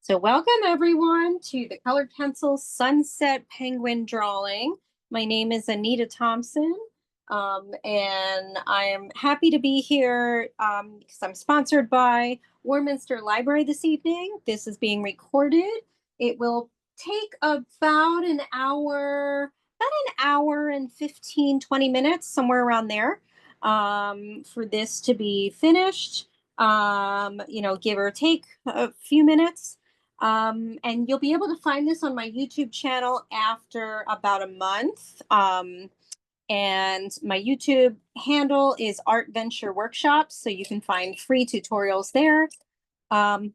So welcome everyone to the Colored Pencil Sunset Penguin Drawing. My name is Anita Thompson, and I am happy to be here because I'm sponsored by Warminster Library this evening. This is being recorded. It will take about an hour and 15, 20 minutes, somewhere around there, for this to be finished, give or take a few minutes. And you'll be able to find this on my YouTube channel after about a month. And my YouTube handle is Art Venture Workshops, so you can find free tutorials there. And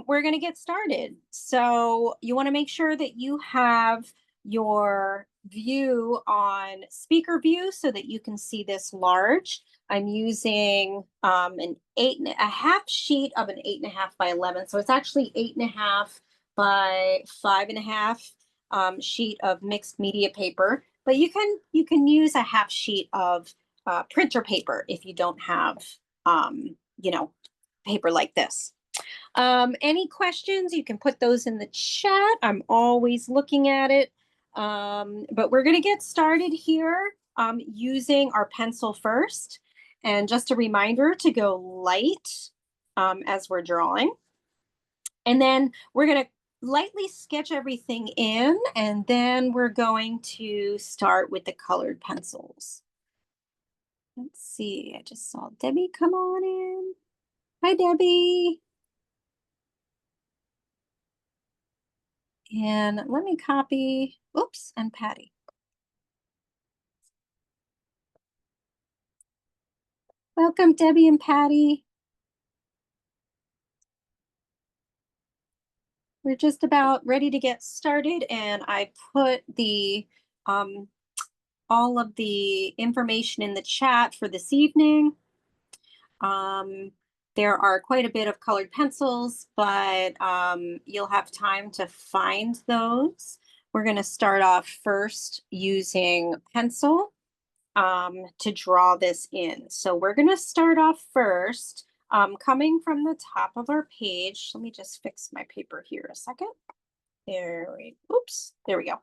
we're going to get started. So you want to make sure that you have your view on speaker view so that you can see this large. I'm using a half sheet of an 8.5 by 11. So it's actually 8.5 by 5.5 sheet of mixed media paper. But you can use a half sheet of printer paper if you don't have paper like this. Any questions? You can put those in the chat. I'm always looking at it. But we're going to get started here using our pencil first. And just a reminder to go light as we're drawing. And then we're going to lightly sketch everything in, and then we're going to start with the colored pencils. Let's see, I just saw Debbie come on in. Hi, Debbie. And let me copy, oops, and Patty. Welcome, Debbie and Patty. We're just about ready to get started, and I put the all of the information in the chat for this evening. There are quite a bit of colored pencils, but you'll have time to find those. We're going to start off first using pencil to draw this in. So we're going to start off first coming from the top of our page. Let me just fix my paper here a second. There we go.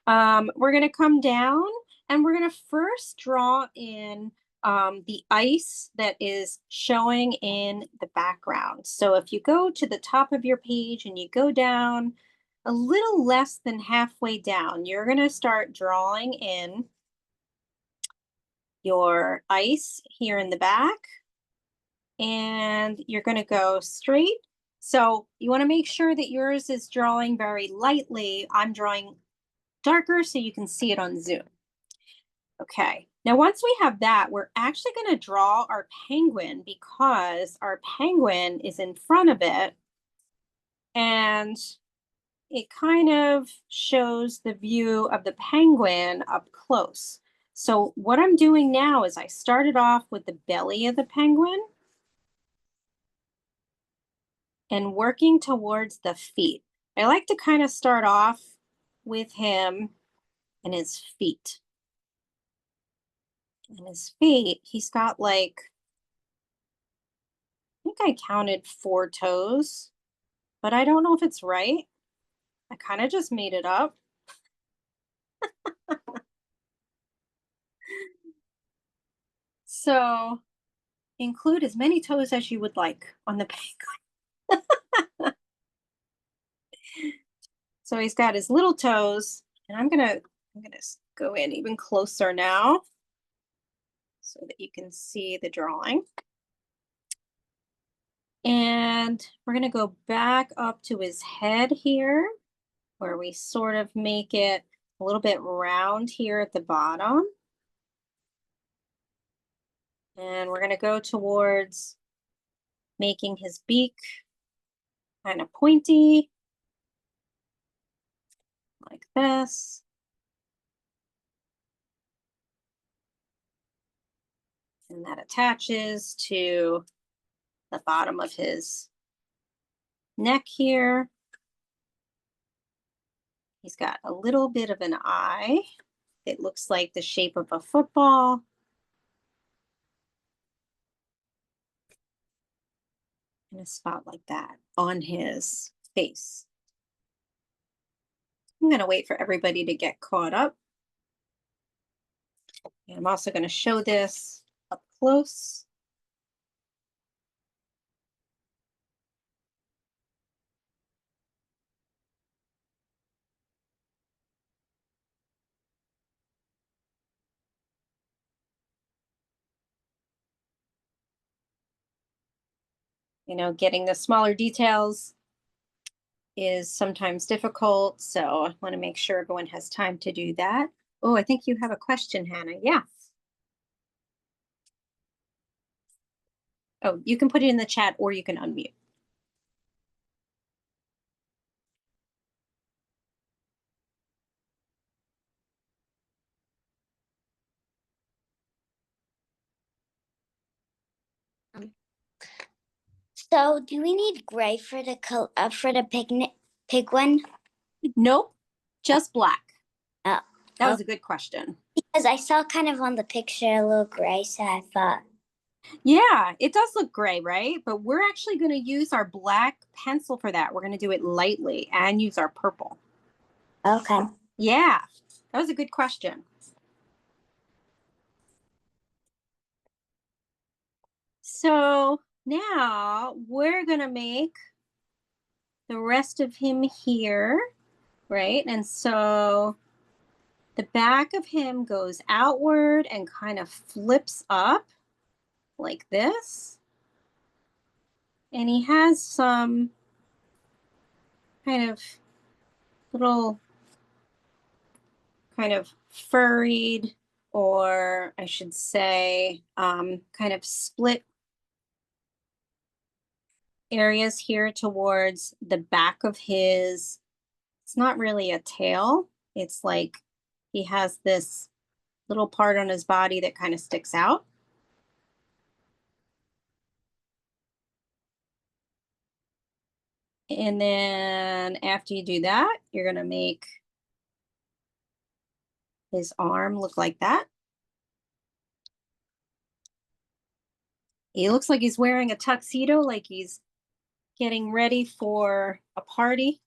We're going to come down and we're going to first draw in the ice that is showing in the background. So if you go to the top of your page and you go down a little less than halfway down, you're going to start drawing in your ice here in the back, and you're going to go straight. So you want to make sure that yours is drawing very lightly. I'm drawing darker so you can see it on Zoom. Okay, now once we have that, we're actually going to draw our penguin because our penguin is in front of it, and it kind of shows the view of the penguin up close. So what I'm doing now is I started off with the belly of the penguin and working towards the feet. I like to kind of start off with him and his feet. And his feet, he's got like, I think I counted 4 toes, but I don't know if it's right. I kind of just made it up. So include as many toes as you would like on the penguin. So he's got his little toes, and I'm gonna go in even closer now so that you can see the drawing. And we're gonna go back up to his head here, where we sort of make it a little bit round here at the bottom. And we're gonna go towards making his beak kind of pointy, like this. And that attaches to the bottom of his neck here. He's got a little bit of an eye. It looks like the shape of a football. In a spot like that on his face. I'm going to wait for everybody to get caught up. And I'm also going to show this up close. You know, getting the smaller details is sometimes difficult, so I want to make sure everyone has time to do that. Oh, I think you have a question, Hannah. Yeah. Oh, you can put it in the chat or you can unmute. So, do we need gray for the pig one? Nope, just black. Oh, That was a good question. because I saw kind of on the picture a little gray, so I thought. Yeah, it does look gray, right? But we're actually going to use our black pencil for that. We're going to do it lightly and use our purple. Okay. Yeah, that was a good question. So now we're going to make the rest of him here, right? And so the back of him goes outward and kind of flips up like this. And he has some kind of little kind of furried, or I should say, kind of split areas here towards the back of his, it's not really a tail. It's like he has this little part on his body that kind of sticks out. And then after you do that, you're going to make his arm look like that. He looks like he's wearing a tuxedo, like he's getting ready for a party.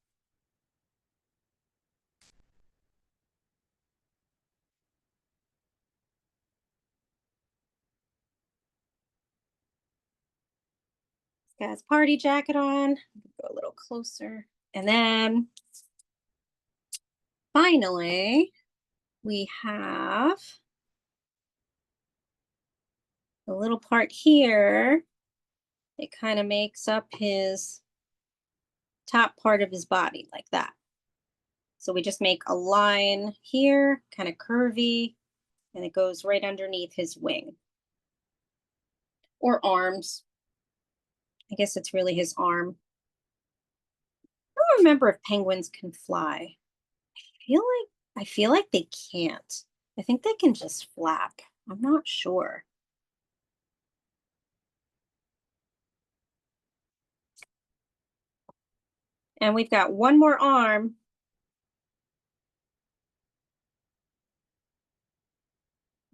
He's got his party jacket on. Go a little closer. And then finally, we have the little part here. It kind of makes up his top part of his body like that. So we just make a line here, kind of curvy, and it goes right underneath his wing or arms. I guess it's really his arm. I don't remember if penguins can fly. I feel like they can't. I think they can just flap. I'm not sure. And we've got one more arm.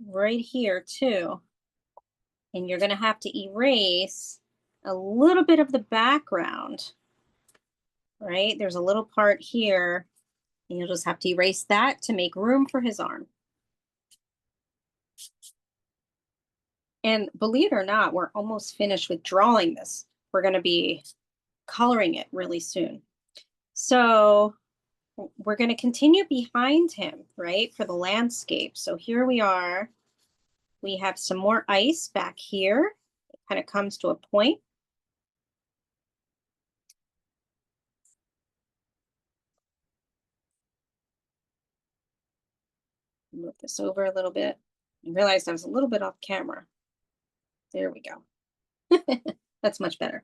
Right here too. And you're going to have to erase a little bit of the background, right? There's a little part here, and you'll just have to erase that to make room for his arm. And believe it or not, we're almost finished with drawing this. We're going to be coloring it really soon. So we're going to continue behind him, right, for the landscape. So here we are. We have some more ice back here. It kind of comes to a point. Move this over a little bit. I realized I was a little bit off camera. There we go. That's much better.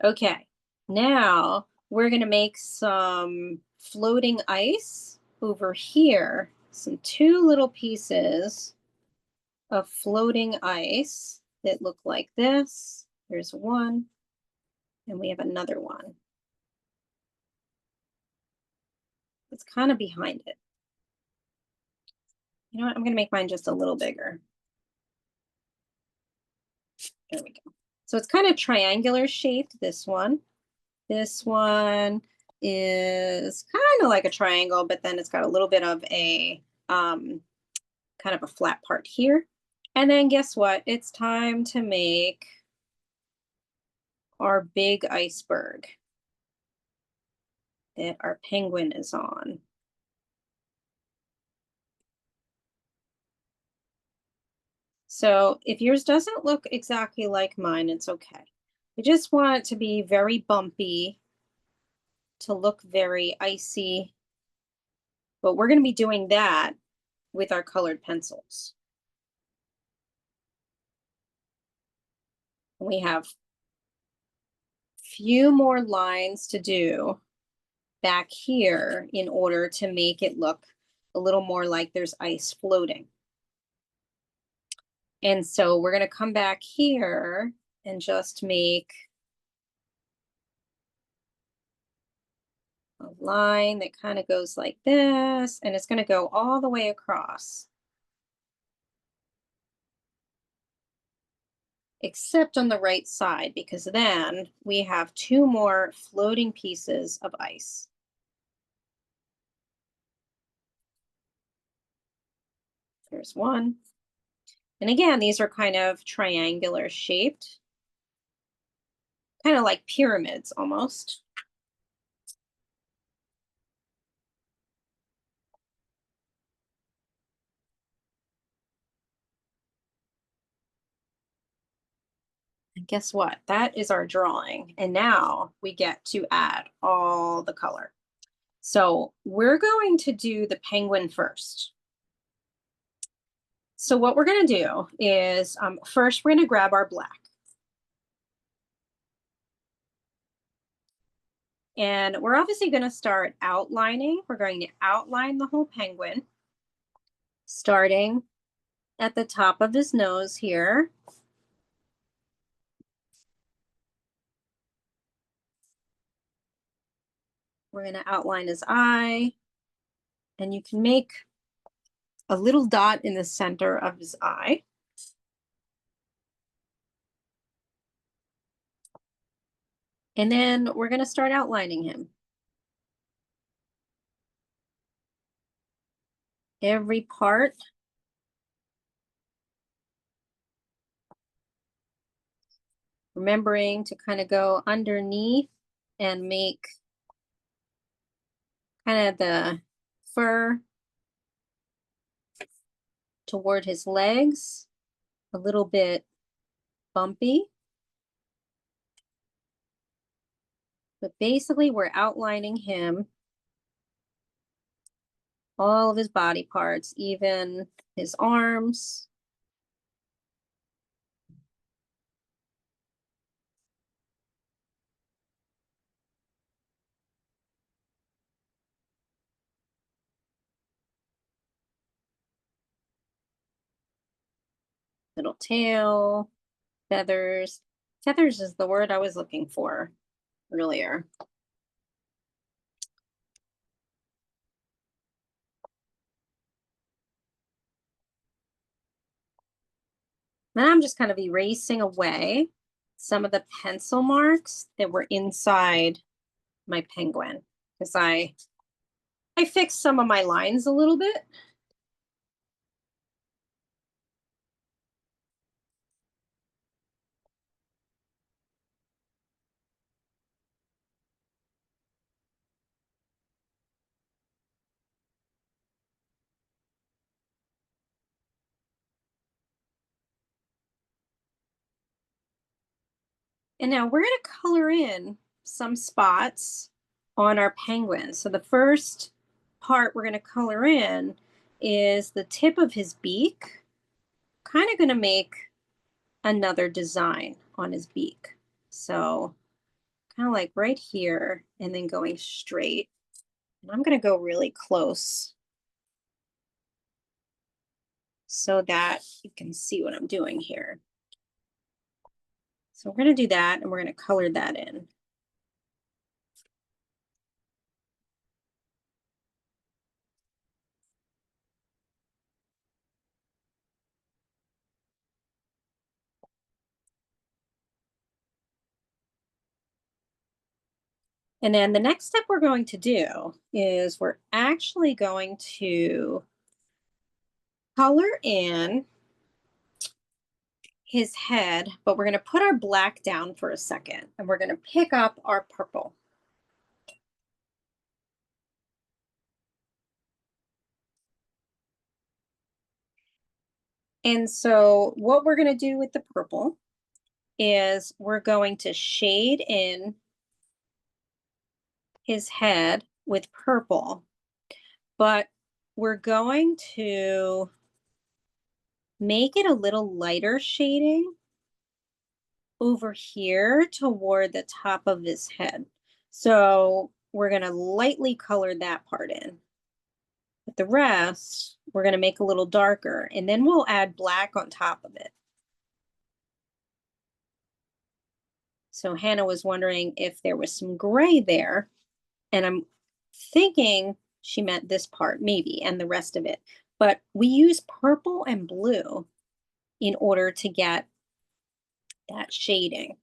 Okay, now we're going to make some floating ice over here. Some two little pieces of floating ice that look like this. Here's one, and we have another one. It's kind of behind it. You know what? I'm going to make mine just a little bigger. There we go. So it's kind of triangular shaped, this one. This one, is kind of like a triangle, but then it's got a little bit of a kind of a flat part here. And then guess what? It's time to make our big iceberg that our penguin is on. So if yours doesn't look exactly like mine, it's okay. I just want it to be very bumpy, to look very icy, but we're going to be doing that with our colored pencils. We have few more lines to do back here in order to make it look a little more like there's ice floating. And so we're going to come back here and just make a line that kind of goes like this, and it's going to go all the way across. Except on the right side, because then we have two more floating pieces of ice. There's one. And again, these are kind of triangular shaped, kind of like pyramids almost. And guess what? That is our drawing. And now we get to add all the color. So we're going to do the penguin first. So what we're going to do is first we're going to grab our black. And we're obviously going to start outlining. We're going to outline the whole penguin, starting at the top of his nose here. We're going to outline his eye, and you can make a little dot in the center of his eye. And then we're going to start outlining him. Every part. Remembering to kind of go underneath and make kind of the fur toward his legs a little bit bumpy. But basically we're outlining him, all of his body parts, even his arms. Little tail, feathers. Feathers is the word I was looking for earlier. Then I'm just kind of erasing away some of the pencil marks that were inside my penguin, because I fixed some of my lines a little bit. And now we're going to color in some spots on our penguin. So the first part we're going to color in is the tip of his beak. Kind of going to make another design on his beak. So kind of like right here and then going straight. And I'm going to go really close so that you can see what I'm doing here. So we're going to do that and we're going to color that in. And then the next step we're going to do is we're actually going to color in his head, but we're going to put our black down for a second and we're going to pick up our purple. And so what we're going to do with the purple is we're going to shade in his head with purple, but we're going to make it a little lighter shading over here toward the top of his head. So we're going to lightly color that part in. But the rest, we're going to make a little darker, and then we'll add black on top of it. So Hannah was wondering if there was some gray there, and I'm thinking she meant this part, maybe, and the rest of it. But we use purple and blue in order to get that shading,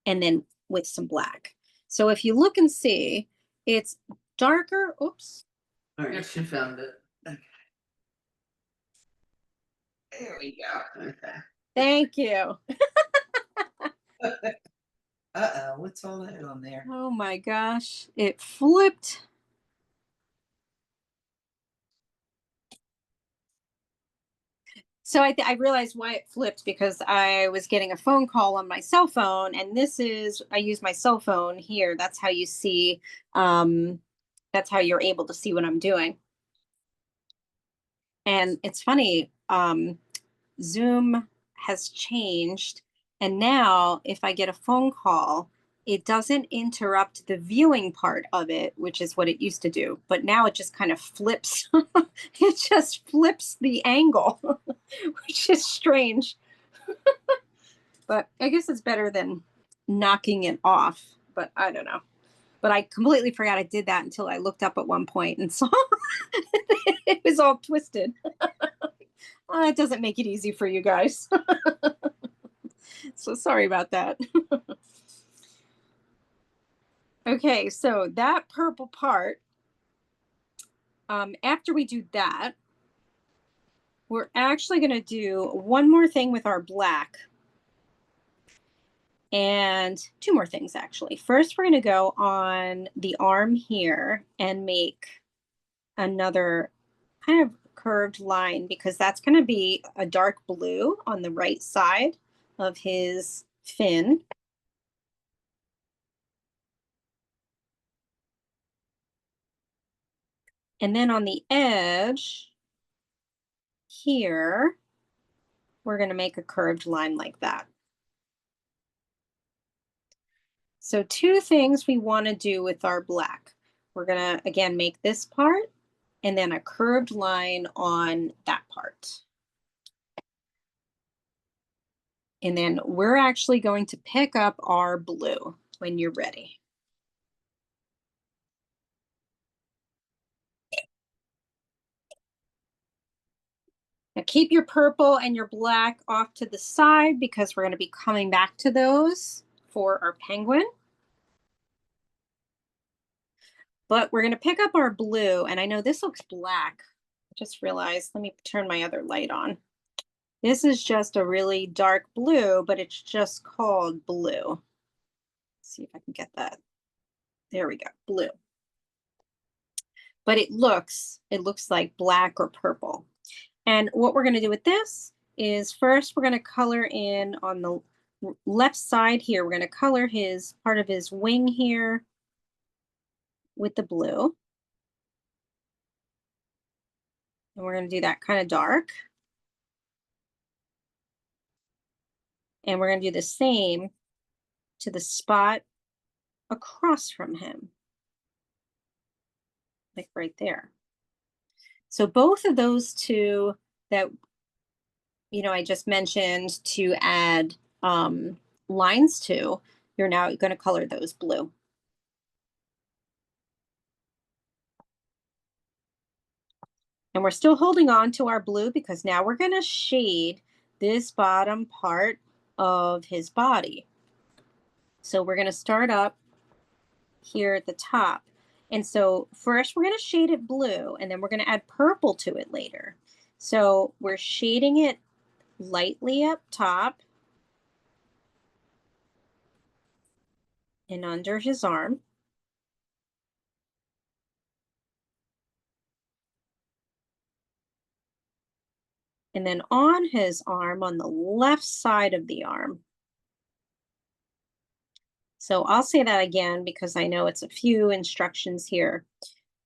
and then with some black. So if you look and see, it's darker. Oops. All right, she found it. Okay. There we go. Okay. Thank you. Uh-oh, what's all that on there? Oh my gosh, it flipped. So I realized why it flipped, because I was getting a phone call on my cell phone, and I use my cell phone here. That's how you see, that's how you're able to see what I'm doing. And it's funny, Zoom has changed, and now if I get a phone call, it doesn't interrupt the viewing part of it, which is what it used to do. But now it just kind of flips. It just flips the angle, which is strange. But I guess it's better than knocking it off. But I don't know. But I completely forgot I did that until I looked up at one point and saw it was all twisted. It doesn't make it easy for you guys. So sorry about that. Okay, so that purple part, after we do that, we're actually going to do one more thing with our black. And two more things, actually. First, we're going to go on the arm here and make another kind of curved line, because that's going to be a dark blue on the right side of his fin. And then on the edge here, we're going to make a curved line like that. So two things we want to do with our black. We're going to, again, make this part and then a curved line on that part. And then we're actually going to pick up our blue when you're ready. Now keep your purple and your black off to the side, because we're going to be coming back to those for our penguin. But we're going to pick up our blue, and I know this looks black. I just realized, let me turn my other light on. This is just a really dark blue, but it's just called blue. Let's see if I can get that. There we go, blue. But it looks like black or purple. And what we're going to do with this is, first we're going to color in on the left side here. We're going to color his part of his wing here with the blue. And we're going to do that kind of dark. And we're going to do the same to the spot across from him, like right there. So both of those two that, I just mentioned to add lines to, you're now going to color those blue. And we're still holding on to our blue, because now we're going to shade this bottom part of his body. So we're going to start up here at the top. And so first we're going to shade it blue, and then we're going to add purple to it later. So we're shading it lightly up top and under his arm. And then on his arm, on the left side of the arm. So I'll say that again because I know it's a few instructions here.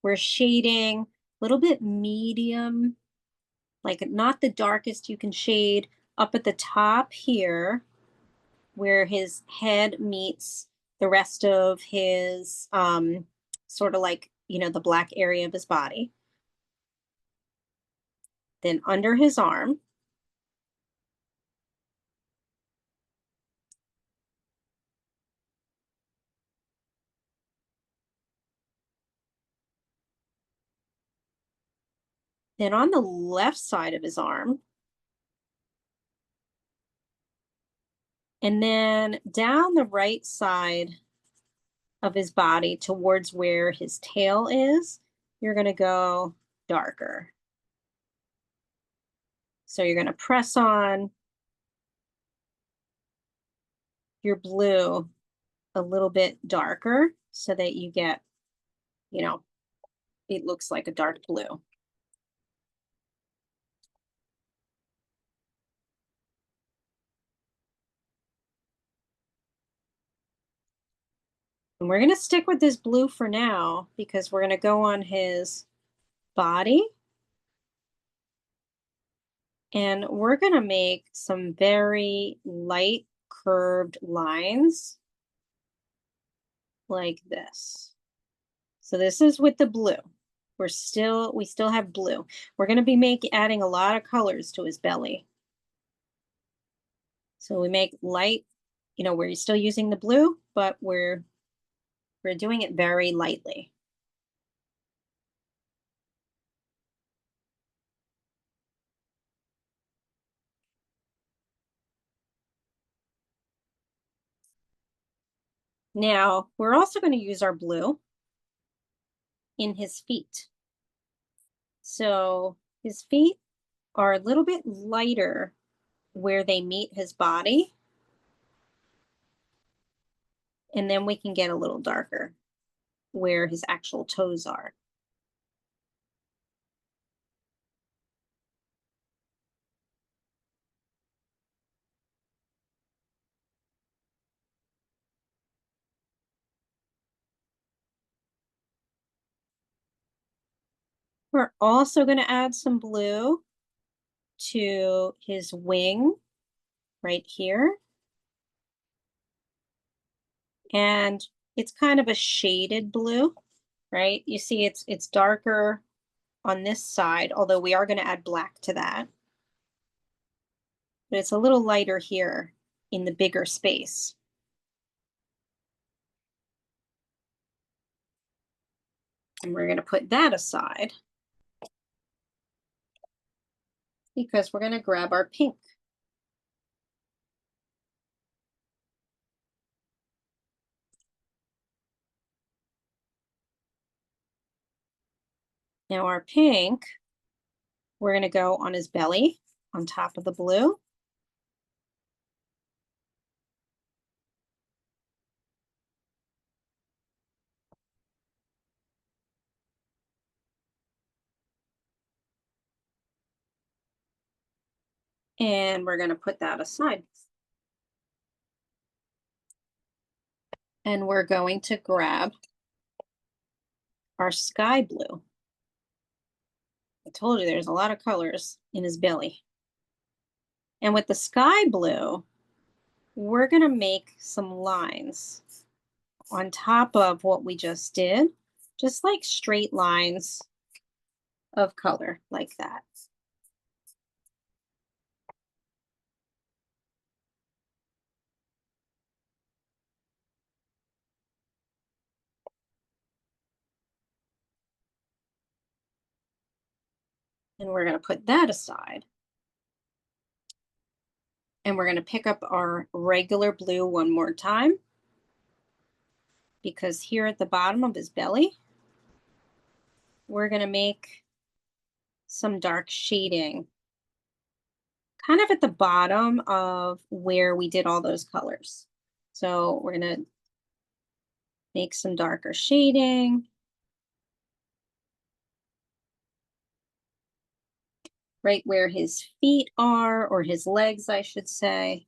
We're shading a little bit medium, like not the darkest you can shade, up at the top here where his head meets the rest of his sort of like, the black area of his body. Then under his arm. Then on the left side of his arm. And then down the right side of his body towards where his tail is, you're going to go darker. So you're going to press on your blue a little bit darker so that you get, it looks like a dark blue. And we're going to stick with this blue for now because we're going to go on his body. And we're going to make some very light curved lines like this. So this is with the blue. We still have blue. We're going to be adding a lot of colors to his belly. So we make light, we're still using the blue, but we're doing it very lightly. Now, we're also going to use our blue in his feet. So his feet are a little bit lighter where they meet his body. And then we can get a little darker where his actual toes are. We're also going to add some blue to his wing right here. And it's kind of a shaded blue, right? You see it's darker on this side, although we are going to add black to that. But it's a little lighter here in the bigger space. And we're going to put that aside because we're going to grab our pink. Now our pink, we're going to go on his belly on top of the blue. And we're going to put that aside. And we're going to grab our sky blue. I told you there's a lot of colors in his belly. And with the sky blue, we're going to make some lines on top of what we just did, just like straight lines of color like that. And we're going to put that aside. And we're going to pick up our regular blue one more time. because here at the bottom of his belly, we're going to make some dark shading kind of at the bottom of where we did all those colors. So we're going to make some darker shading right where his feet are, or his legs, I should say.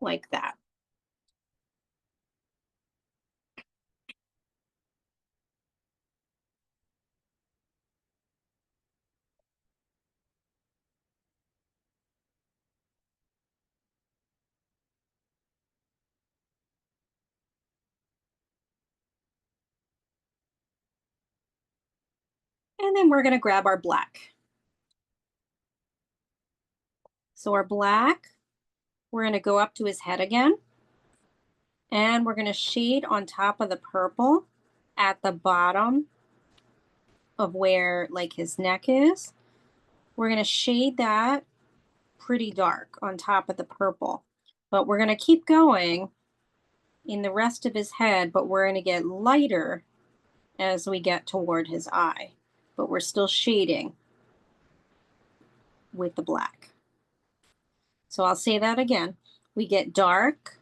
Like that. And then we're going to grab our black. So our black, we're going to go up to his head again. And we're going to shade on top of the purple at the bottom of where like his neck is. We're going to shade that pretty dark on top of the purple. But we're going to keep going in the rest of his head, but we're going to get lighter as we get toward his eye. But we're still shading with the black. So I'll say that again. We get dark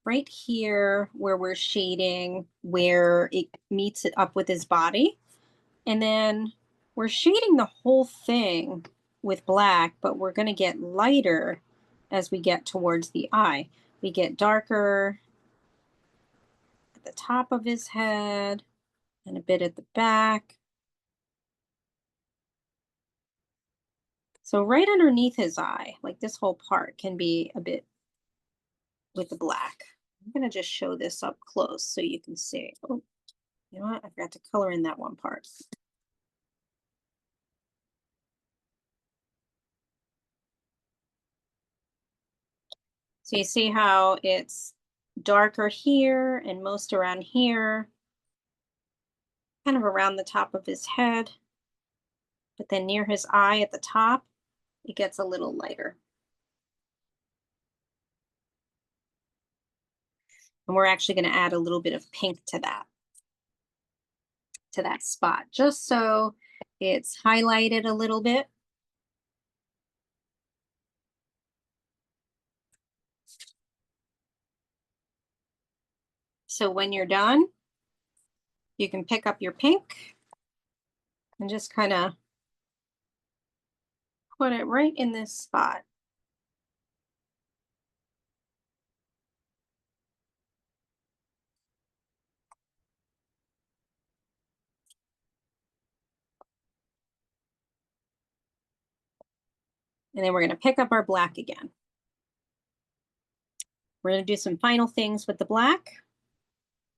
right here where we're shading, where it meets it up with his body. And then we're shading the whole thing with black, but we're going to get lighter as we get towards the eye. We get darker at the top of his head and a bit at the back. So right underneath his eye, like this whole part can be a bit with the black. I'm going to just show this up close so you can see. Oh, you know what? I forgot to color in that one part. So you see how it's darker here and most around here, kind of around the top of his head, but then near his eye at the top, it gets a little lighter. And we're actually going to add a little bit of pink to that spot, just so it's highlighted a little bit. So when you're done, you can pick up your pink and just kind of put it right in this spot. And then we're going to pick up our black again. We're going to do some final things with the black,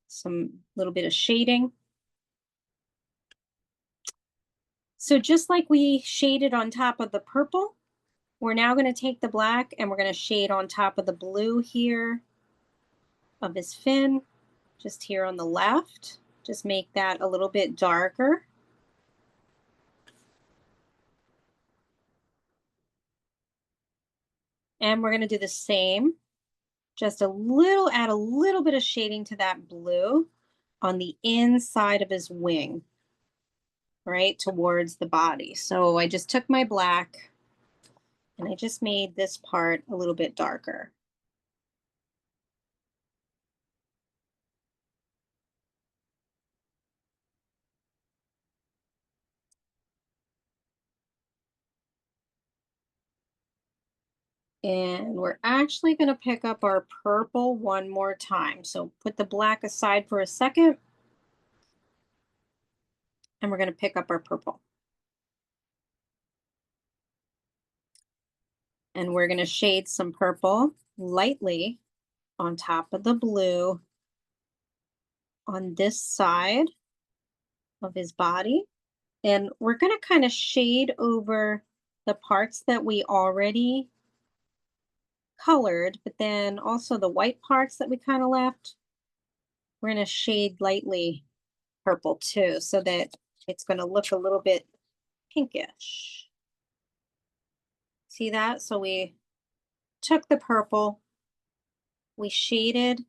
some little bit of shading. So just like we shaded on top of the purple, we're now going to take the black and we're going to shade on top of the blue here of his fin, just here on the left. Just make that a little bit darker. And we're going to do the same, just add a little bit of shading to that blue on the inside of his wing, right towards the body. So I just took my black and I just made this part a little bit darker. And we're actually going to pick up our purple one more time. So put the black aside for a second. And we're going to pick up our purple. And we're going to shade some purple lightly on top of the blue on this side of his body. And we're going to kind of shade over the parts that we already colored, but then also the white parts that we kind of left, we're going to shade lightly purple too, so that it's going to look a little bit pinkish. See that? So we took the purple, we shaded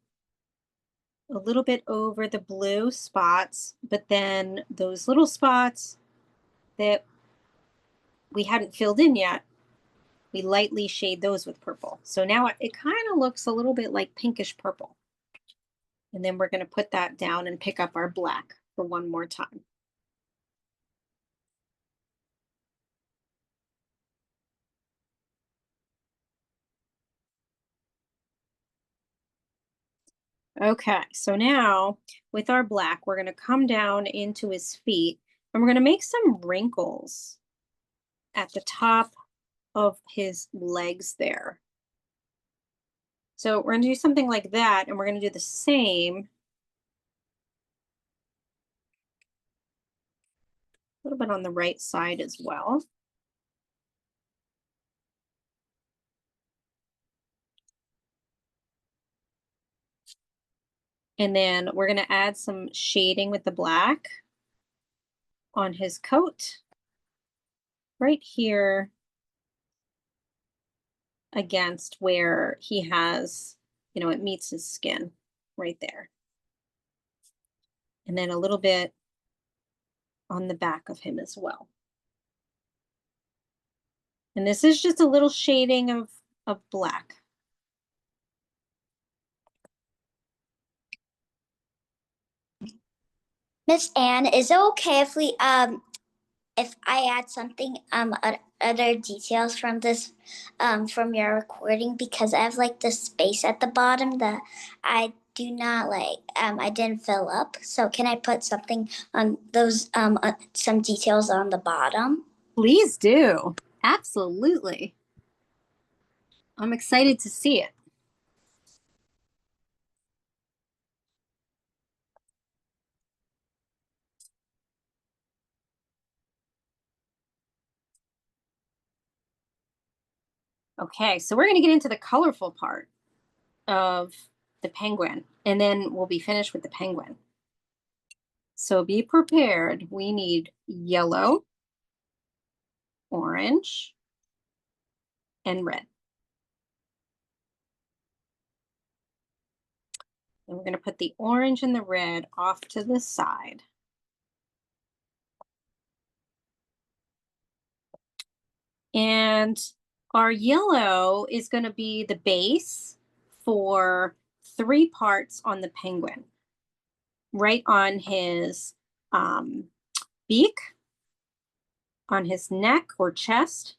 a little bit over the blue spots, but then those little spots that we hadn't filled in yet, we lightly shade those with purple. So now it kind of looks a little bit like pinkish purple. And then we're going to put that down and pick up our black for one more time. Okay, so now with our black, we're going to come down into his feet and we're going to make some wrinkles at the top of his legs there. So we're going to do something like that, and we're going to do the same a little bit on the right side as well. And then we're going to add some shading with the black on his coat right here against where he has, you know, it meets his skin right there. And then a little bit on the back of him as well. And this is just a little shading of black. Miss Anne, is it okay if we if I add something other details from this from your recording, because I have like the space at the bottom that I do not like I didn't fill up. So can I put something on those some details on the bottom? Please do. Absolutely. I'm excited to see it. Okay, so we're going to get into the colorful part of the penguin, and then we'll be finished with the penguin. So be prepared. We need yellow, orange, and red. And we're going to put the orange and the red off to the side. And our yellow is going to be the base for 3 parts on the penguin. Right on his beak, on his neck or chest,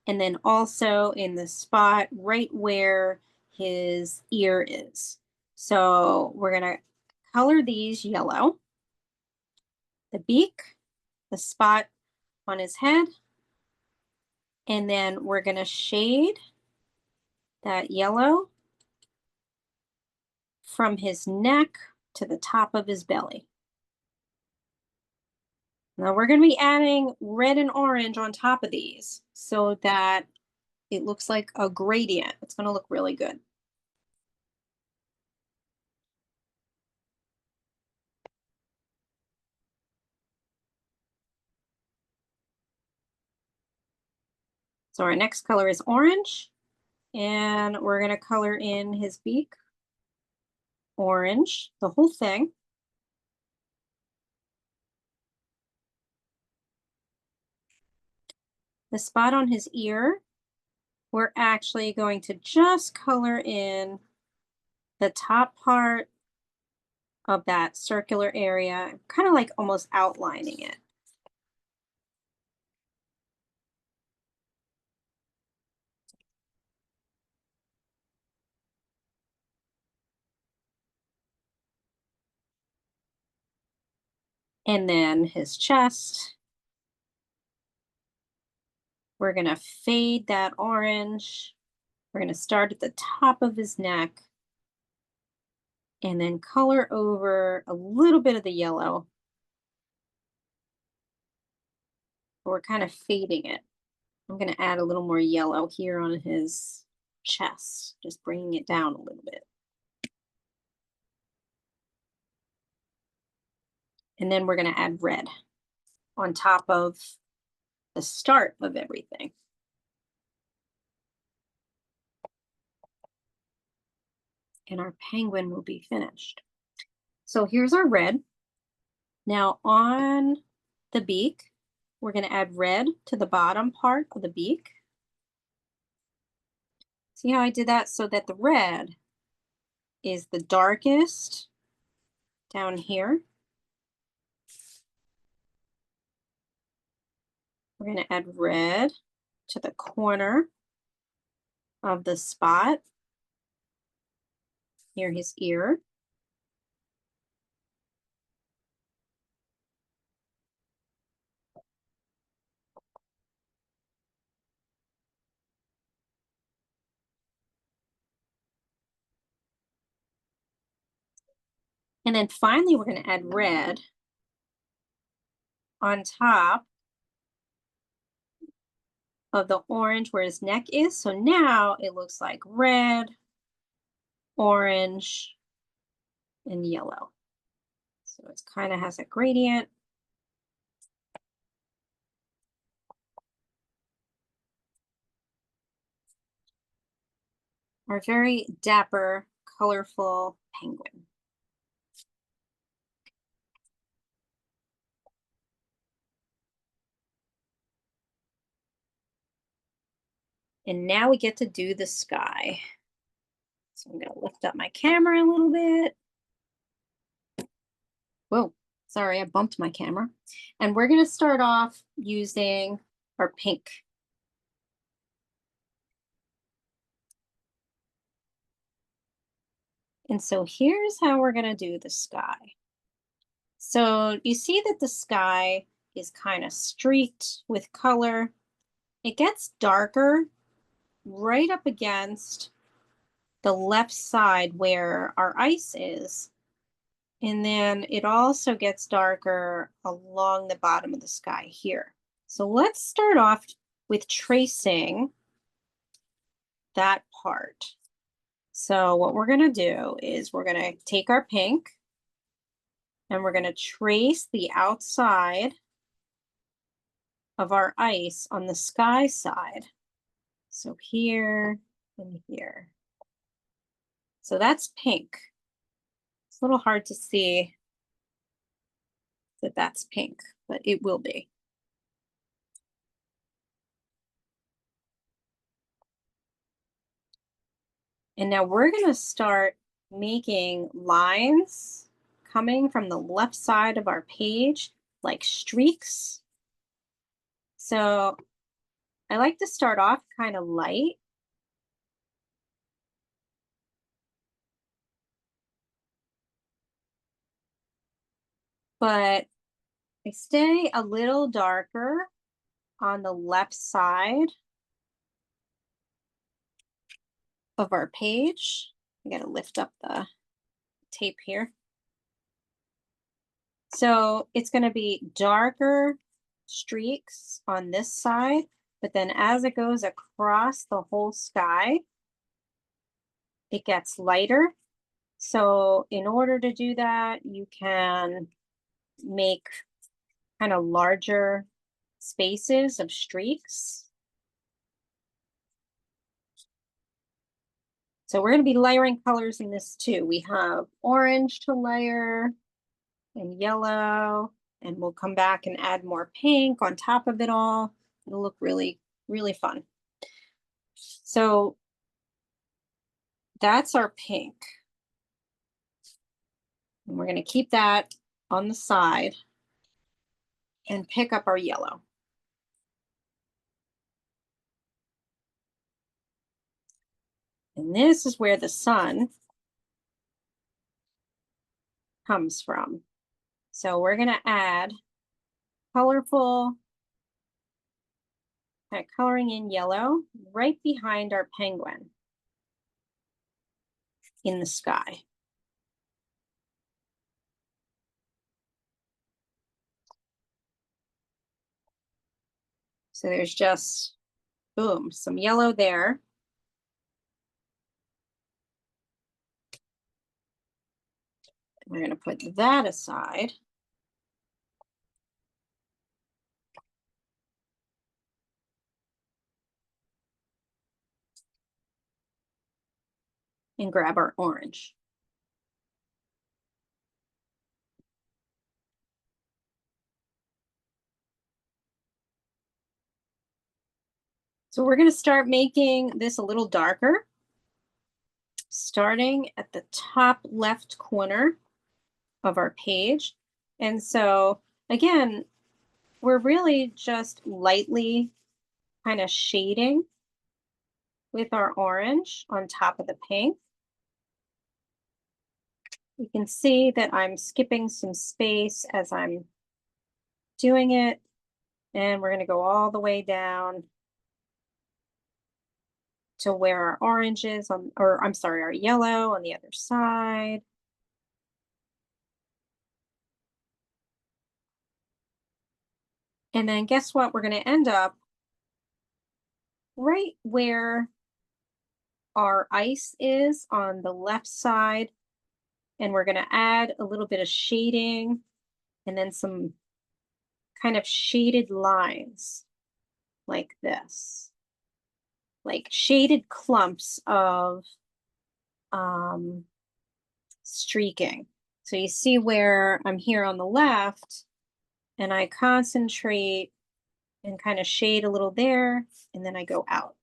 and then also in the spot right where his ear is. So we're going to color these yellow. The beak, the spot on his head, and then we're going to shade that yellow from his neck to the top of his belly. Now we're going to be adding red and orange on top of these so that it looks like a gradient. It's going to look really good. So our next color is orange, and we're going to color in his beak orange, the whole thing. The spot on his ear, we're actually going to just color in the top part of that circular area, kind of like almost outlining it. And then his chest, we're going to fade that orange. We're going to start at the top of his neck and then color over a little bit of the yellow. We're kind of fading it. I'm going to add a little more yellow here on his chest, just bringing it down a little bit. And then we're going to add red on top of the start of everything. and our penguin will be finished. So here's our red. Now on the beak, we're going to add red to the bottom part of the beak. See how I did that? So that the red is the darkest down here. We're going to add red to the corner of the spot near his ear. And then finally, we're going to add red on top of the orange where his neck is. So now it looks like red, orange, and yellow. So it kind of has a gradient. Our very dapper, colorful penguin. And now we get to do the sky. So I'm going to lift up my camera a little bit. Whoa, sorry, I bumped my camera. And we're going to start off using our pink. And so here's how we're going to do the sky. So you see that the sky is kind of streaked with color. It gets darker right up against the left side where our ice is. And then it also gets darker along the bottom of the sky here. So let's start off with tracing that part. So what we're going to do is we're going to take our pink and we're going to trace the outside of our ice on the sky side. So here and here. So that's pink. It's a little hard to see that that's pink, but it will be. And now we're going to start making lines coming from the left side of our page, like streaks. So I like to start off kind of light. But I stay a little darker on the left side of our page. I gotta lift up the tape here. So it's gonna be darker streaks on this side, but then as it goes across the whole sky, it gets lighter. So in order to do that, you can make kind of larger spaces of streaks. So we're going to be layering colors in this too. We have orange to layer and yellow, and we'll come back and add more pink on top of it all. It'll look really, really fun. So that's our pink. And we're going to keep that on the side and pick up our yellow. And this is where the sun comes from. So we're going to add colorful, kind of coloring in yellow right behind our penguin in the sky. So there's just, boom, some yellow there. We're going to put that aside. and grab our orange. So we're going to start making this a little darker, starting at the top left corner of our page. And so again, we're really just lightly kind of shading with our orange on top of the pink. You can see that I'm skipping some space as I'm doing it. And we're going to go all the way down to where our orange is on, or I'm sorry, our yellow on the other side. And then guess what? We're going to end up right where our ice is on the left side. And we're going to add a little bit of shading and then some kind of shaded lines like this, like shaded clumps of streaking. So you see where I'm here on the left and I concentrate and kind of shade a little there, and then I go out.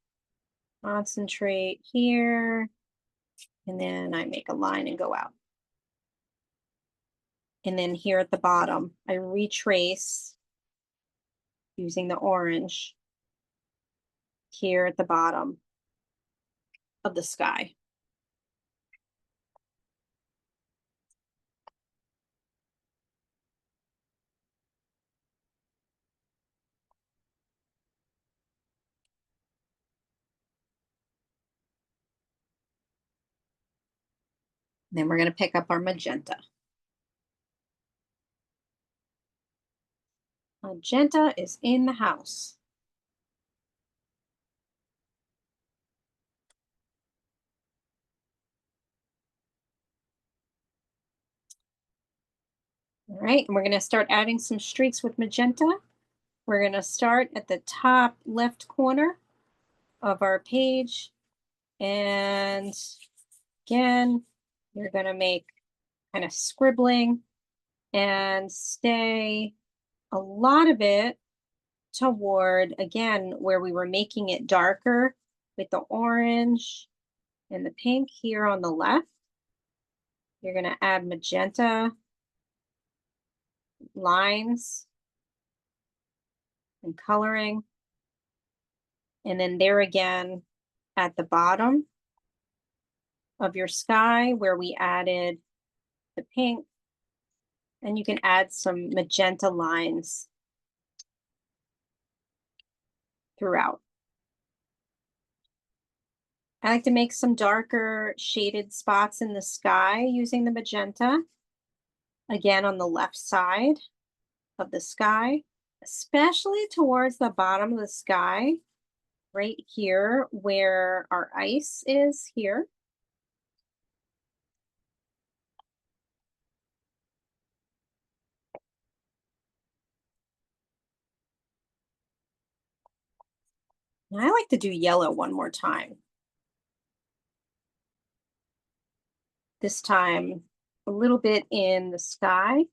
Concentrate here, and then I make a line and go out. And then here at the bottom, I retrace using the orange here at the bottom of the sky. Then we're going to pick up our magenta. Magenta is in the house. All right, and we're going to start adding some streaks with magenta. We're going to start at the top left corner of our page. And again, you're going to make kind of scribbling and stay a lot of it toward, again, where we were making it darker with the orange and the pink here on the left. You're going to add magenta lines and coloring. And then there again at the bottom of your sky where we added the pink, and you can add some magenta lines throughout. I like to make some darker shaded spots in the sky using the magenta. Again, on the left side of the sky, especially towards the bottom of the sky, right here where our ice is here. And I like to do yellow one more time. This time, a little bit in the sky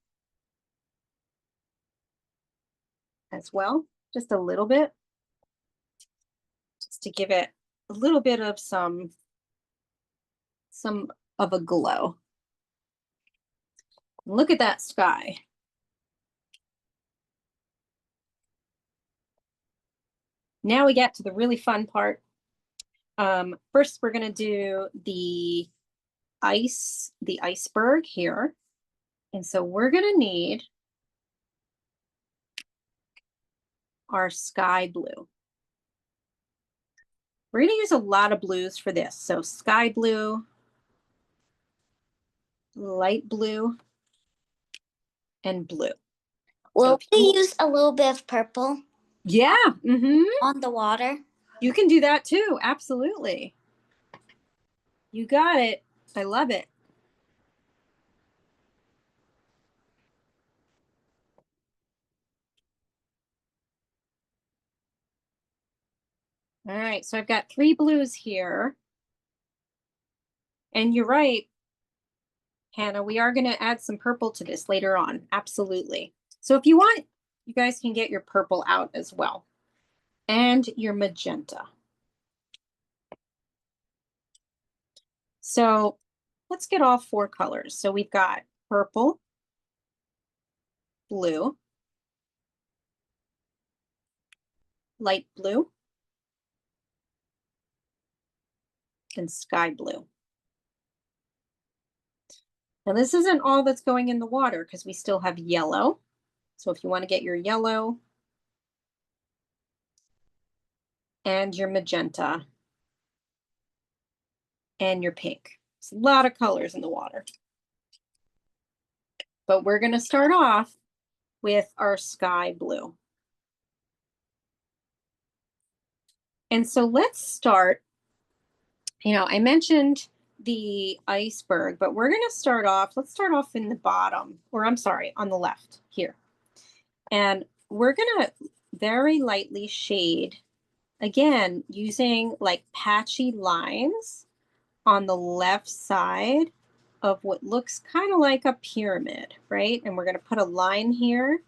as well, just a little bit, just to give it a little bit of some of a glow. Look at that sky. Now we get to the really fun part. First, we're going to do the iceberg here. And so we're going to need our sky blue. We're going to use a lot of blues for this. So sky blue, light blue, and blue. Will So we use a little bit of purple yeah, on the water? you can do that too. Absolutely. You got it. I love it. All right, so I've got 3 blues here. And you're right, Hannah, we are going to add some purple to this later on. Absolutely. So if you want, you guys can get your purple out as well. And your magenta. So let's get all 4 colors. So we've got purple, blue, light blue, and sky blue. Now this isn't all that's going in the water because we still have yellow. So if you want to get your yellow and your magenta and your pink. It's a lot of colors in the water. But we're going to start off with our sky blue. And so let's start, I mentioned the iceberg, but we're going to start off, let's start off in the bottom, or I'm sorry, on the left here. And we're going to very lightly shade, again, using like patchy lines on the left side of what looks kind of like a pyramid, right? And we're going to put a line here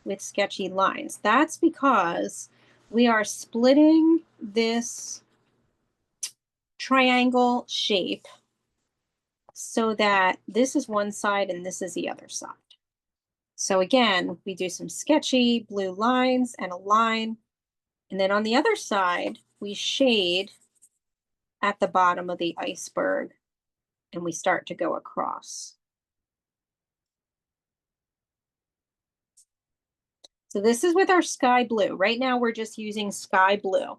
with sketchy lines. That's because we are splitting this triangle shape so that this is one side and this is the other side. So again, we do some sketchy blue lines and a line. And then on the other side, we shade at the bottom of the iceberg and we start to go across. So this is with our sky blue. Right now, we're just using sky blue.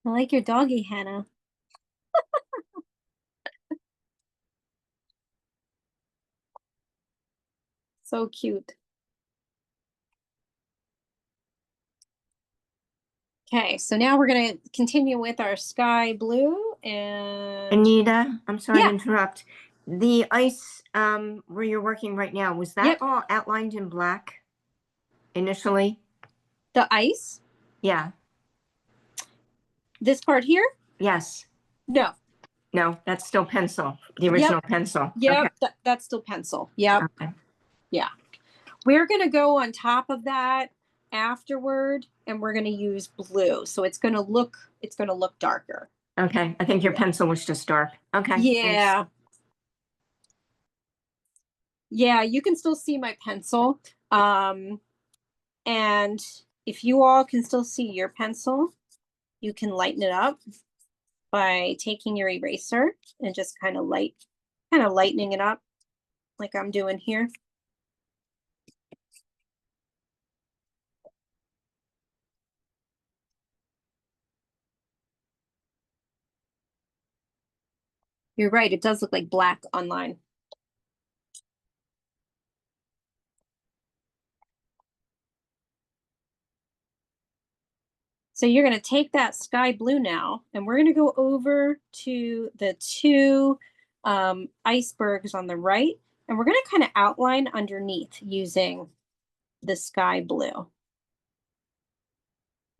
I like your doggy, Hannah. So cute. Okay, so now we're going to continue with our sky blue and Anita, I'm sorry Yeah. to interrupt. The ice where you're working right now, was that Yep. all outlined in black initially? the ice, Yeah. this part here, Yes. no. No, that's still pencil, the original pencil. Yep, that's still pencil. Yep. Okay. Yeah. We're going to go on top of that afterward and we're going to use blue. So it's going to look darker. Okay. I think your Yeah. pencil was just dark. Okay. Yeah. Thanks. Yeah, you can still see my pencil. And if you all can still see your pencil, you can lighten it up by taking your eraser and just kind of lightening it up like I'm doing here. You're right, it does look like black online. So you're going to take that sky blue now, and we're going to go over to the 2 icebergs on the right, and we're going to kind of outline underneath using the sky blue. I'm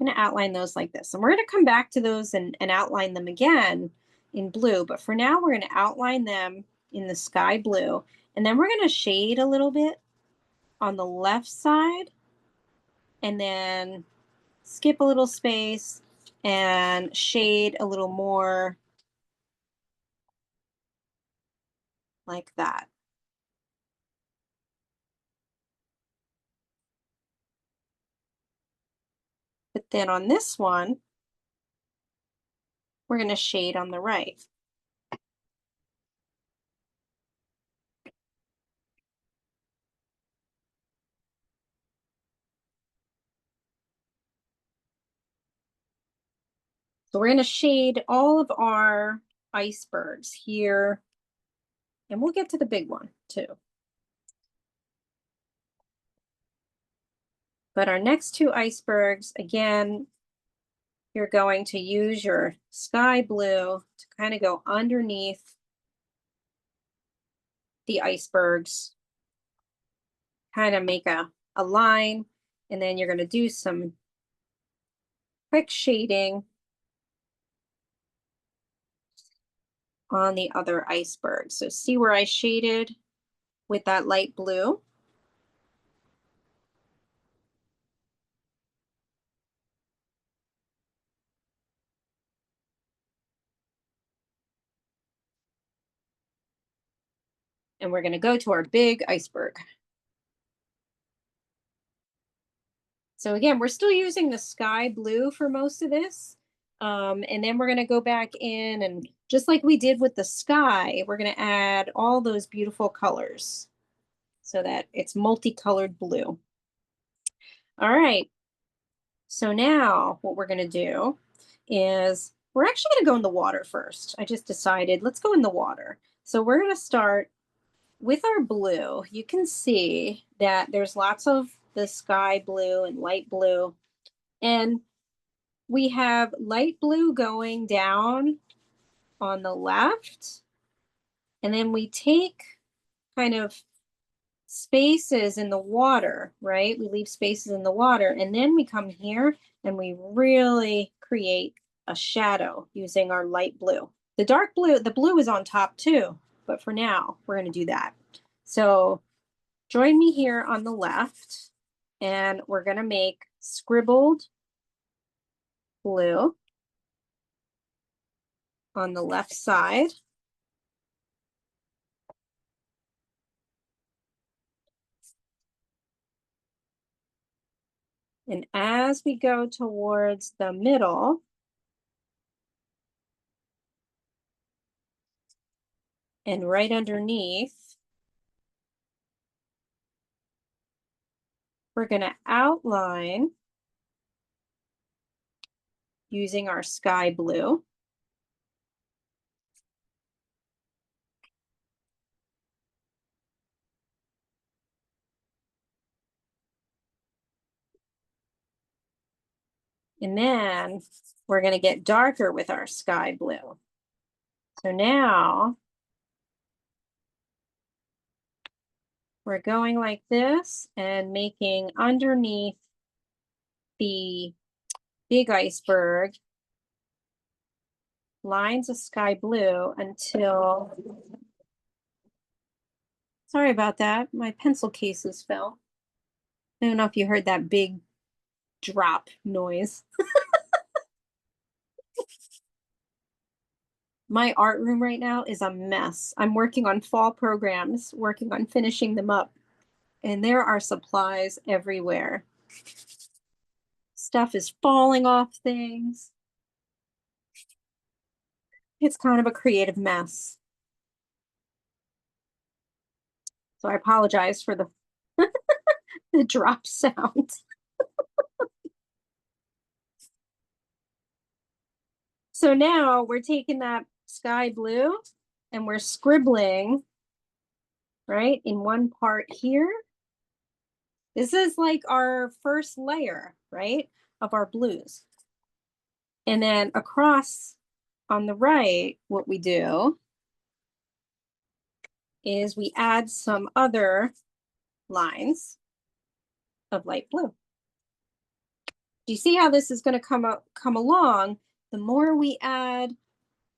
going to outline those like this, and we're going to come back to those and outline them again in blue, but for now we're going to outline them in the sky blue, and then we're going to shade a little bit on the left side, and then skip a little space and shade a little more like that. But then on this one, we're going to shade on the right. So we're going to shade all of our icebergs here, and we'll get to the big one too. But our next 2 icebergs, again, you're going to use your sky blue to kind of go underneath the icebergs, kind of make a line, And then you're going to do some quick shading on the other iceberg. So see where I shaded with that light blue? And we're going to go to our big iceberg. So again, we're still using the sky blue for most of this. And then we're going to go back in and just like we did with the sky, we're going to add all those beautiful colors so that it's multicolored blue. All right. So now what we're going to do is we're actually going to go in the water first. I just decided let's go in the water. So we're going to start with our blue. You can see that there's lots of the sky blue and light blue. And we have light blue going down on the left. And then we take kind of spaces in the water, right? We leave spaces in the water. And then we come here and we really create a shadow using our light blue. The dark blue, the blue is on top too, but for now, we're going to do that. So join me here on the left, and we're going to make scribbled blue on the left side. And as we go towards the middle, and right underneath, we're going to outline using our sky blue. And then we're going to get darker with our sky blue. So now we're going like this and making underneath the big iceberg lines of sky blue until, sorry about that, my pencil cases fell. I don't know if you heard that big drop noise. My art room right now is a mess. I'm working on fall programs, working on finishing them up, and there are supplies everywhere. Stuff is falling off things. It's kind of a creative mess. So I apologize for the, the drop sound. So now we're taking that sky blue and we're scribbling, right, in one part here. This is like our first layer, right, of our blues. And then across on the right, what we do is we add some other lines of light blue. Do you see how this is going to come along? The more we add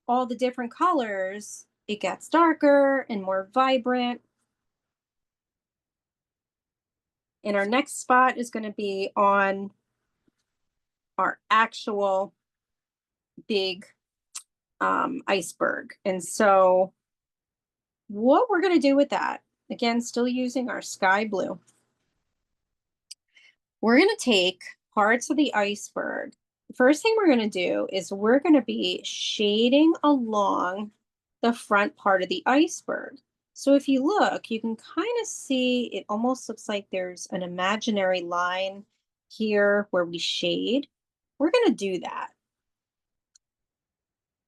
all the different colors, it gets darker and more vibrant. And our next spot is going to be on our actual big iceberg. And so what we're going to do with that, again, still using our sky blue, we're going to take parts of the iceberg. The first thing we're going to do is we're going to be shading along the front part of the iceberg. So if you look, you can kind of see it almost looks like there's an imaginary line here where we shade. We're going to do that.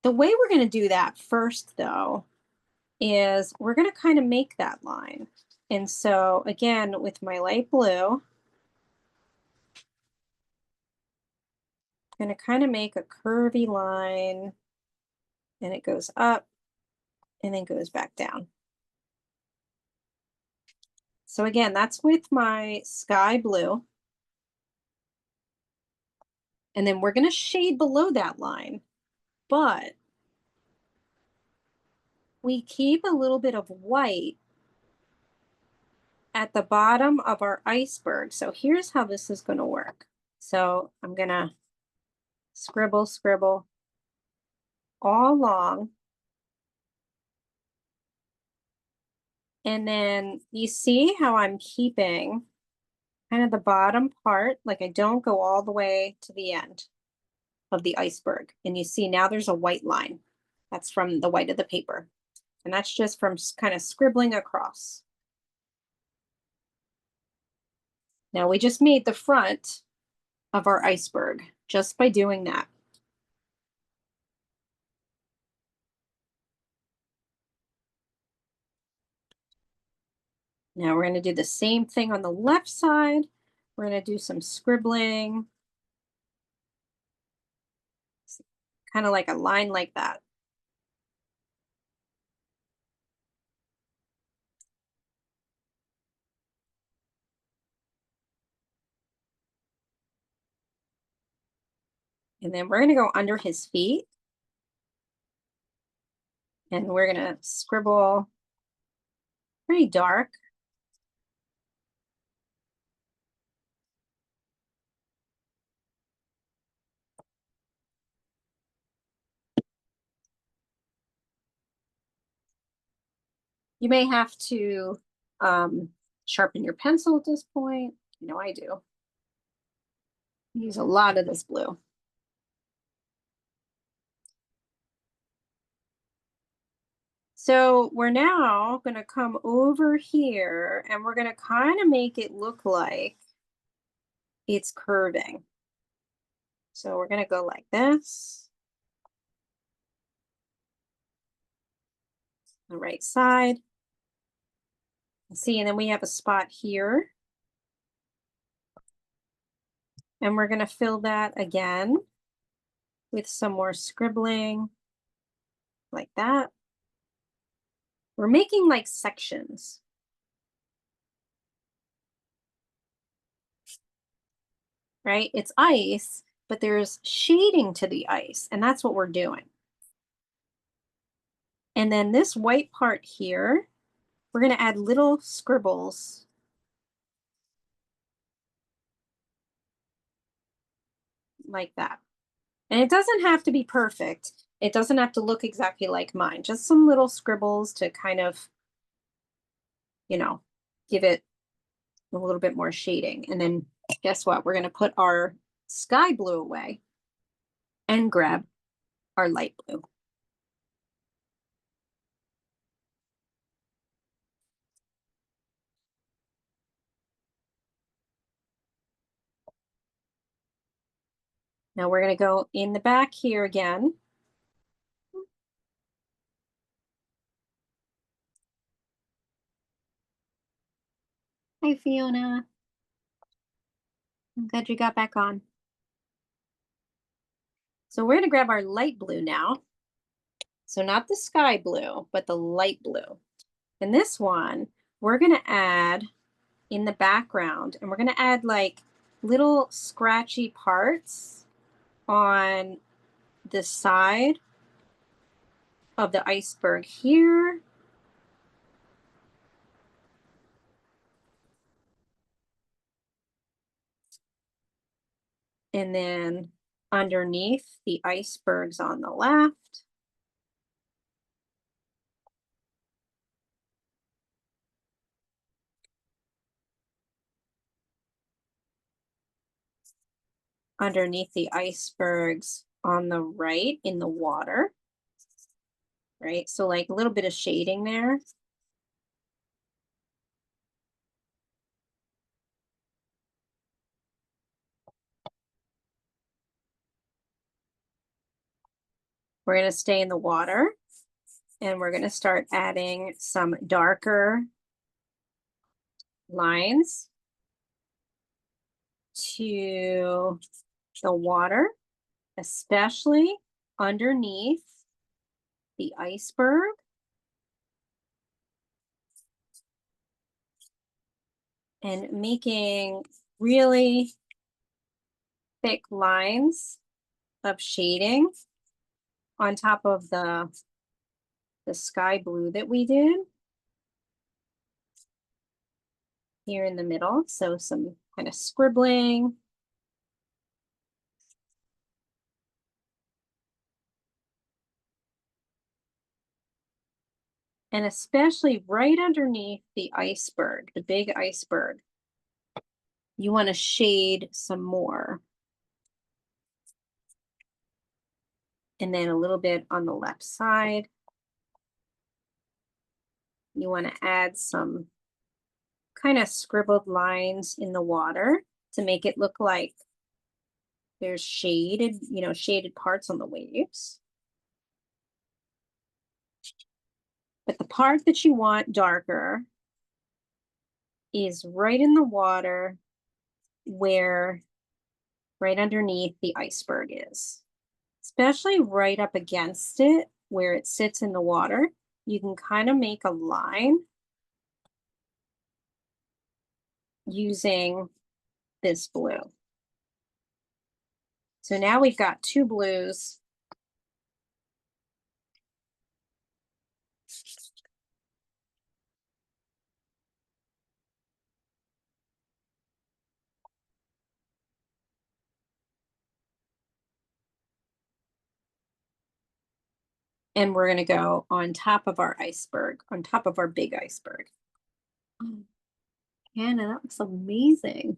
The way we're going to do that first, though, is we're going to kind of make that line. And so again, with my light blue, I'm going to kind of make a curvy line, and it goes up and then goes back down. So again, that's with my sky blue. And then we're going to shade below that line, but we keep a little bit of white at the bottom of our iceberg. So here's how this is going to work. So I'm going to scribble, scribble all along. And then you see how I'm keeping kind of the bottom part, like I don't go all the way to the end of the iceberg. And you see now there's a white line. That's from the white of the paper. And that's just from kind of scribbling across. Now we just made the front of our iceberg just by doing that. Now we're going to do the same thing on the left side. We're going to do some scribbling. Kind of like a line like that. And then we're going to go under his feet. And we're going to scribble pretty dark. You may have to sharpen your pencil at this point. You know, I do. Use a lot of this blue. So we're now going to come over here and we're going to kind of make it look like it's curving. So we're going to go like this. The right side. See, and then we have a spot here. And we're going to fill that again with some more scribbling like that. We're making like sections. Right? It's ice, but there's shading to the ice, and that's what we're doing. And then this white part here, we're going to add little scribbles. Like that. And it doesn't have to be perfect. It doesn't have to look exactly like mine. Just some little scribbles to kind of, you know, give it a little bit more shading. And then guess what? We're going to put our sky blue away and grab our light blue. Now we're going to go in the back here again. Hi, Fiona. I'm glad you got back on. So we're going to grab our light blue now. So not the sky blue, but the light blue. And this one, we're going to add in the background, and we're going to add like little scratchy parts on the side of the iceberg here. And then underneath the icebergs on the left. Underneath the icebergs on the right in the water. Right? So like a little bit of shading there. We're going to stay in the water, and we're going to start adding some darker lines to the water, especially underneath the iceberg. And making really thick lines of shading on top of the sky blue that we did here in the middle. So some kind of scribbling. And especially right underneath the iceberg, the big iceberg, you want to shade some more. And then a little bit on the left side. You want to add some kind of scribbled lines in the water to make it look like there's shaded, shaded parts on the waves. But the part that you want darker is right in the water where right underneath the iceberg is. Especially right up against it where it sits in the water. You can kind of make a line using this blue. So now we've got two blues. And we're going to go on top of our iceberg, on top of our big iceberg. Oh, Hannah, that looks amazing.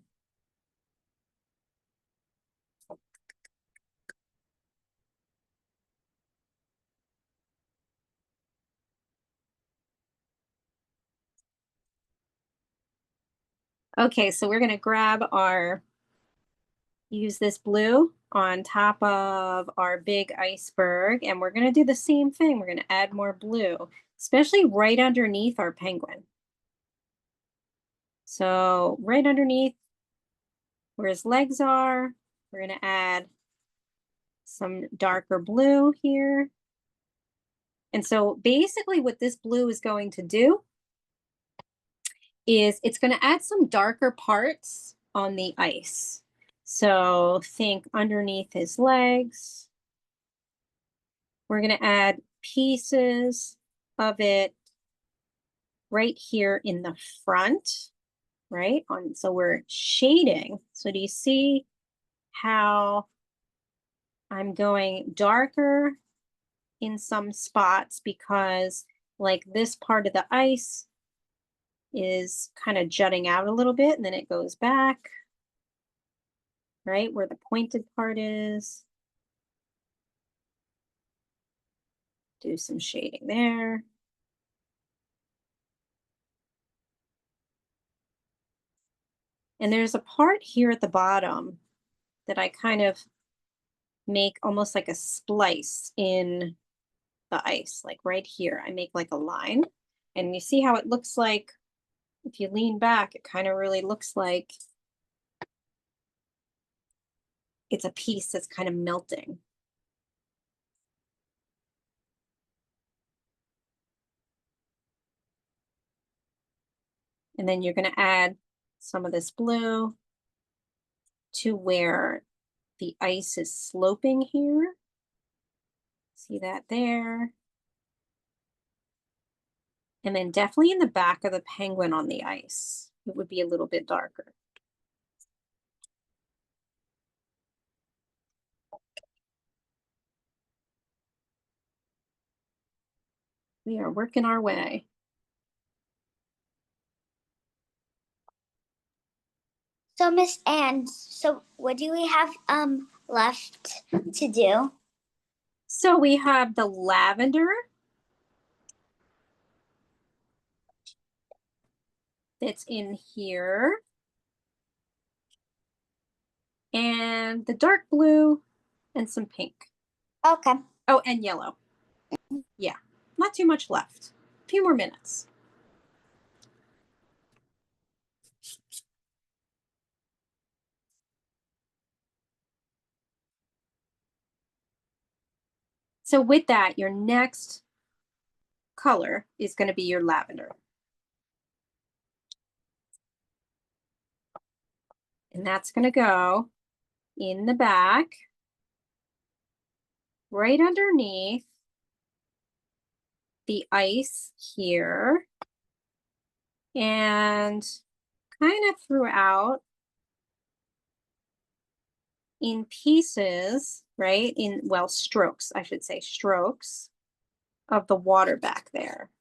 Okay, so we're going to grab use this blue on top of our big iceberg, and we're going to do the same thing. We're going to add more blue, especially right underneath our penguin. So right underneath where his legs are, we're going to add some darker blue here. And so basically what this blue is going to do is it's going to add some darker parts on the ice. So think underneath his legs. We're going to add pieces of it right here in the front, right? So we're shading. So do you see how I'm going darker in some spots because like this part of the ice is kind of jutting out a little bit and then it goes back, right? Where the pointed part is. Do some shading there. And there's a part here at the bottom that I kind of make almost like a splice in the ice, like right here. I make like a line. And you see how it looks like, if you lean back, it kind of really looks like it's a piece that's kind of melting. And then you're going to add some of this blue to where the ice is sloping here. See that there? And then definitely in the back of the penguin on the ice, it would be a little bit darker. We are working our way. So Miss Anne, so what do we have left to do? So we have the lavender. That's in here. And the dark blue and some pink. Okay. Oh, and yellow. Yeah, not too much left. A few more minutes. So with that, your next color is going to be your lavender. And that's going to go in the back, right underneath the ice here, and kind of throughout in pieces, right? Well, strokes, I should say, strokes of the water back there.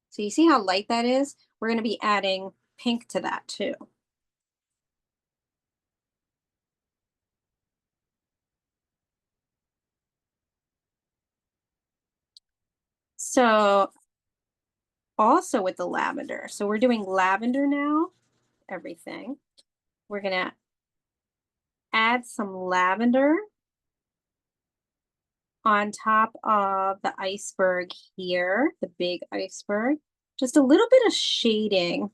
So you see how light that is? We're going to be adding pink to that too. So also with the lavender, so we're doing lavender now, everything. We're going to add some lavender on top of the iceberg here, the big iceberg. Just a little bit of shading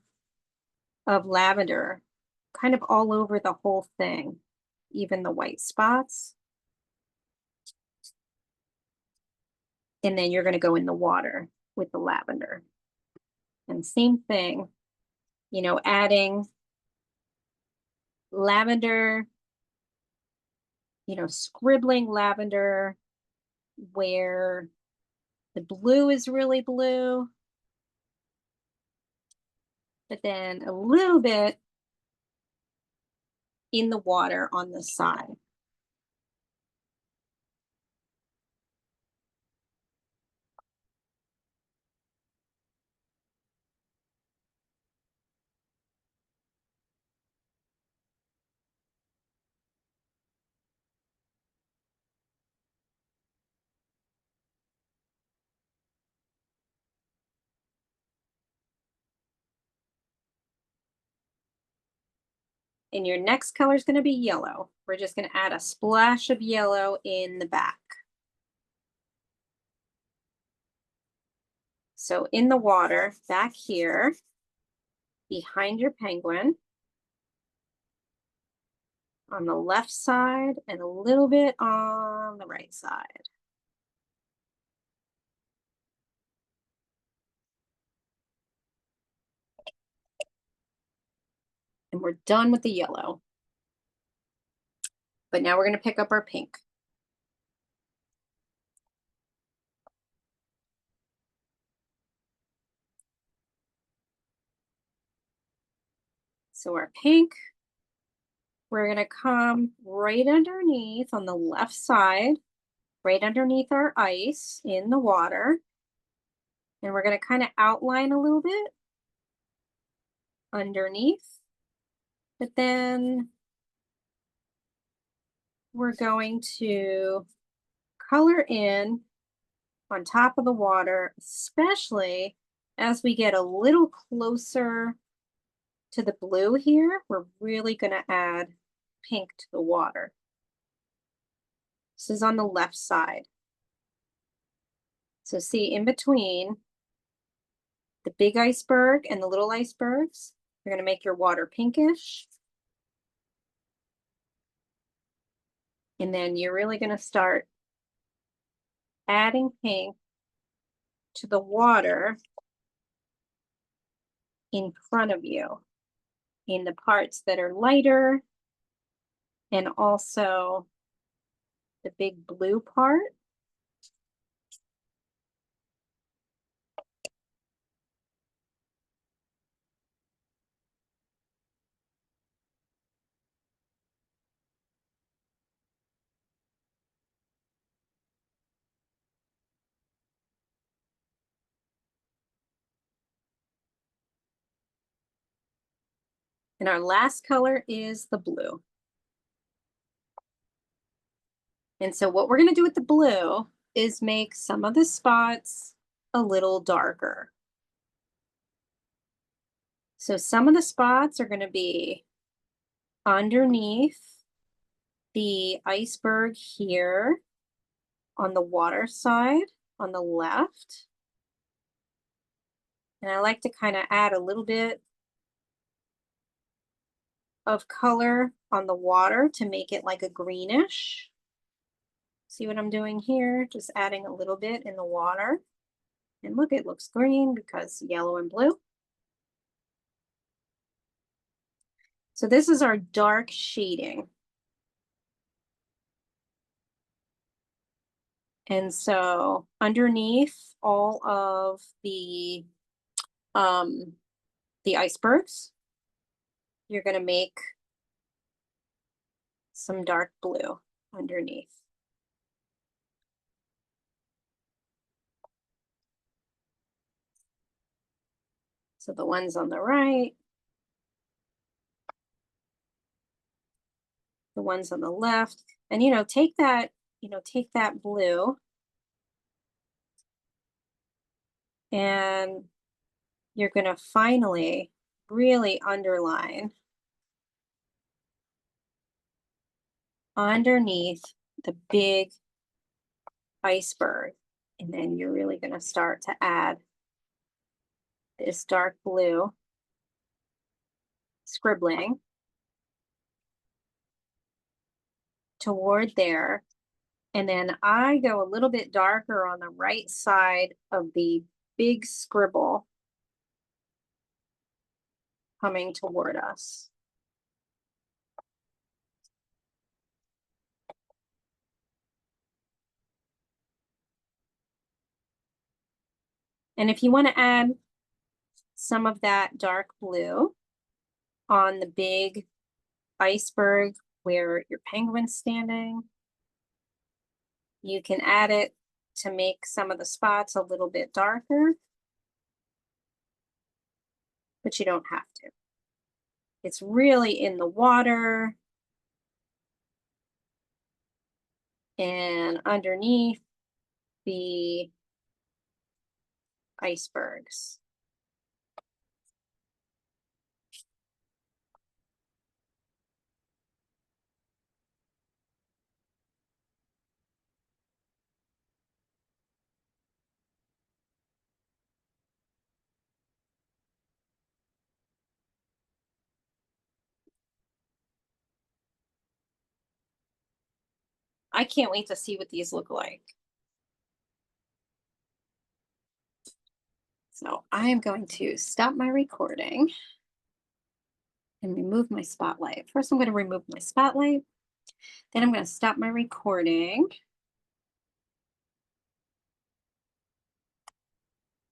of lavender kind of all over the whole thing, even the white spots. And then you're going to go in the water with the lavender. And same thing, you know, adding lavender, you know, scribbling lavender where the blue is really blue, but then a little bit in the water on the side. And your next color is going to be yellow. We're just going to add a splash of yellow in the back. So in the water back here, behind your penguin, on the left side and a little bit on the right side. And we're done with the yellow. But now we're going to pick up our pink. So our pink, we're going to come right underneath on the left side, right underneath our ice in the water. And we're going to kind of outline a little bit underneath. But then we're going to color in on top of the water, especially as we get a little closer to the blue here. We're really going to add pink to the water. This is on the left side. So see, in between the big iceberg and the little icebergs, you're going to make your water pinkish. And then you're really going to start adding pink to the water in front of you in the parts that are lighter, and also the big blue part. And our last color is the blue. And so what we're going to do with the blue is make some of the spots a little darker. So some of the spots are going to be underneath the iceberg here on the water side on the left. And I like to kind of add a little bit of color on the water to make it like a greenish. See what I'm doing here? Just adding a little bit in the water. And look, it looks green because yellow and blue. So this is our dark shading. And so underneath all of the icebergs, you're going to make some dark blue underneath. So the ones on the right, the ones on the left, and take that, take that blue and you're going to finally really underline underneath the big iceberg. And then you're really going to start to add this dark blue scribbling toward there. And then I go a little bit darker on the right side of the big scribble coming toward us. And if you want to add some of that dark blue on the big iceberg where your penguin's standing, you can add it to make some of the spots a little bit darker, but you don't have to. It's really in the water and underneath the icebergs. I can't wait to see what these look like. So I am going to stop my recording and remove my spotlight. First, I'm going to remove my spotlight. Then I'm going to stop my recording.